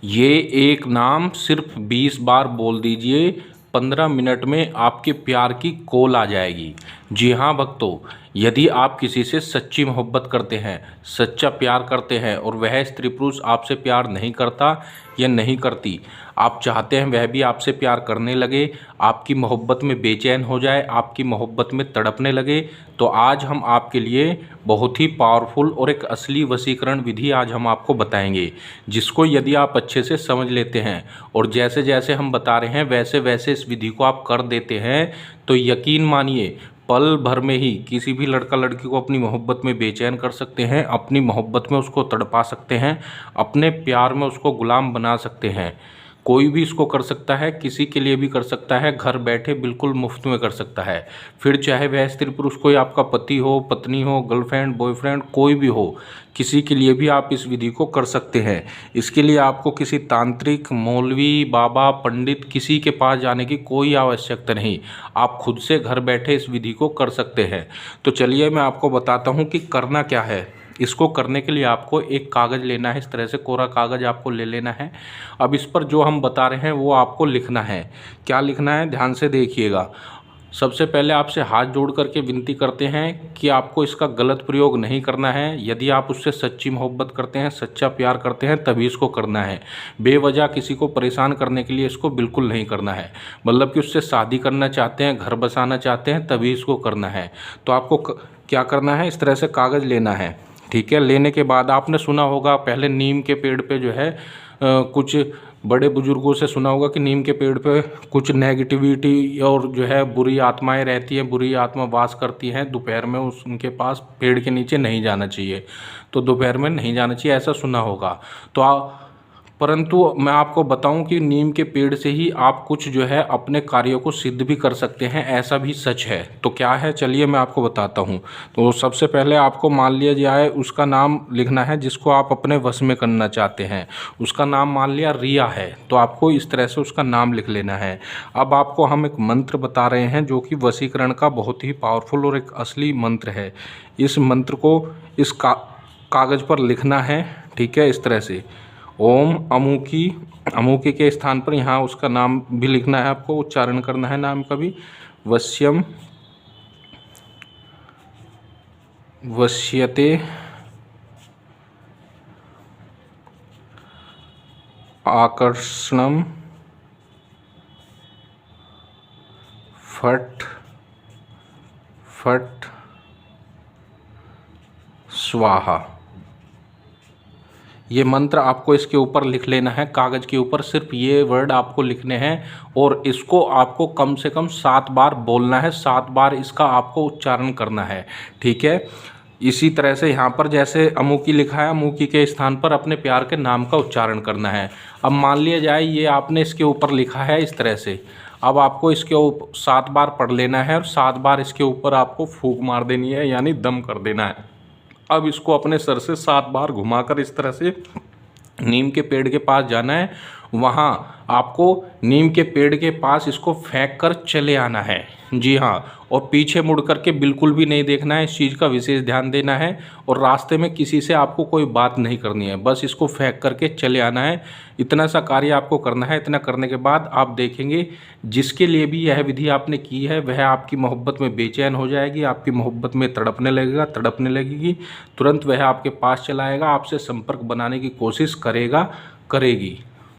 ये एक नाम सिर्फ 20 बार बोल दीजिए, 15 मिनट में आपके प्यार की कॉल आ जाएगी। जी हाँ भक्तों, यदि आप किसी से सच्ची मोहब्बत करते हैं, सच्चा प्यार करते हैं और वह स्त्री पुरुष आपसे प्यार नहीं करता या नहीं करती, आप चाहते हैं वह भी आपसे प्यार करने लगे, आपकी मोहब्बत में बेचैन हो जाए, आपकी मोहब्बत में तड़पने लगे, तो आज हम आपके लिए बहुत ही पावरफुल और एक असली वशीकरण विधि आज हम आपको बताएंगे, जिसको यदि आप अच्छे से समझ लेते हैं और जैसे जैसे हम बता रहे हैं वैसे वैसे इस विधि को आप कर देते हैं, तो यकीन मानिए पल भर में ही किसी भी लड़का लड़की को अपनी मोहब्बत में बेचैन कर सकते हैं, अपनी मोहब्बत में उसको तड़पा सकते हैं, अपने प्यार में उसको गुलाम बना सकते हैं। कोई भी इसको कर सकता है, किसी के लिए भी कर सकता है, घर बैठे बिल्कुल मुफ्त में कर सकता है। फिर चाहे वह स्त्री पुरुष कोई आपका पति हो, पत्नी हो, गर्लफ्रेंड, बॉयफ्रेंड, कोई भी हो, किसी के लिए भी आप इस विधि को कर सकते हैं। इसके लिए आपको किसी तांत्रिक, मौलवी, बाबा, पंडित किसी के पास जाने की कोई आवश्यकता नहीं, आप खुद से घर बैठे इस विधि को कर सकते हैं। तो चलिए मैं आपको बताता हूँ कि करना क्या है। इसको करने के लिए आपको एक कागज़ लेना है, इस तरह से कोरा कागज़ आपको ले लेना है। अब इस पर जो हम बता रहे हैं वो आपको लिखना है। क्या लिखना है, ध्यान से देखिएगा। सबसे पहले आपसे हाथ जोड़ करके विनती करते हैं कि आपको इसका गलत प्रयोग नहीं करना है। यदि आप उससे सच्ची मोहब्बत करते हैं, सच्चा प्यार करते हैं, तभी इसको करना है। बेवजह किसी को परेशान करने के लिए इसको बिल्कुल नहीं करना है। मतलब कि उससे शादी करना चाहते हैं, घर बसाना चाहते हैं, तभी इसको करना है। तो आपको क्या करना है, इस तरह से कागज़ लेना है। ठीक है, लेने के बाद आपने सुना होगा पहले नीम के पेड़ पे जो है कुछ बड़े बुजुर्गों से सुना होगा कि नीम के पेड़ पे कुछ नेगेटिविटी और जो है बुरी आत्माएं रहती हैं, बुरी आत्मा वास करती हैं। दोपहर में उनके पास पेड़ के नीचे नहीं जाना चाहिए, तो दोपहर में नहीं जाना चाहिए, ऐसा सुना होगा। तो परंतु मैं आपको बताऊं कि नीम के पेड़ से ही आप कुछ जो है अपने कार्यों को सिद्ध भी कर सकते हैं, ऐसा भी सच है। तो क्या है, चलिए मैं आपको बताता हूं। तो सबसे पहले आपको मान लिया जाए उसका नाम लिखना है जिसको आप अपने वश में करना चाहते हैं। उसका नाम मान लिया रिया है, तो आपको इस तरह से उसका नाम लिख लेना है। अब आपको हम एक मंत्र बता रहे हैं जो कि वशीकरण का बहुत ही पावरफुल और एक असली मंत्र है। इस मंत्र को इस कागज़ पर लिखना है। ठीक है, इस तरह से ओम अमुकी, अमुकी के स्थान पर यहाँ उसका नाम भी लिखना है, आपको उच्चारण करना है नाम का भी। वश्यम वश्यते आकर्षणम फट फट स्वाहा। ये मंत्र आपको इसके ऊपर लिख लेना है, कागज़ के ऊपर सिर्फ ये वर्ड आपको लिखने हैं और इसको आपको कम से कम 7 बार बोलना है, 7 बार इसका आपको उच्चारण करना है। ठीक है, इसी तरह से यहाँ पर जैसे अमुकी लिखा है, अमुकी के स्थान पर अपने प्यार के नाम का उच्चारण करना है। अब मान लिया जाए ये आपने इसके ऊपर लिखा है इस तरह से, अब आपको इसके ऊपर 7 बार पढ़ लेना है और 7 बार इसके ऊपर आपको फूंक मार देनी है, यानी दम कर देना है। अब इसको अपने सर से 7 बार घुमाकर इस तरह से नीम के पेड़ के पास जाना है। वहाँ आपको नीम के पेड़ के पास इसको फेंक कर चले आना है। जी हाँ, और पीछे मुड़ करके बिल्कुल भी नहीं देखना है, इस चीज़ का विशेष ध्यान देना है। और रास्ते में किसी से आपको कोई बात नहीं करनी है, बस इसको फेंक करके चले आना है। इतना सा कार्य आपको करना है। इतना करने के बाद आप देखेंगे जिसके लिए भी यह विधि आपने की है वह आपकी मोहब्बत में बेचैन हो जाएगी, आपकी मोहब्बत में तड़पने लगेगा, तड़पने लगेगी। तुरंत वह आपके पास चला आएगा, आपसे संपर्क बनाने की कोशिश करेगा, करेगी।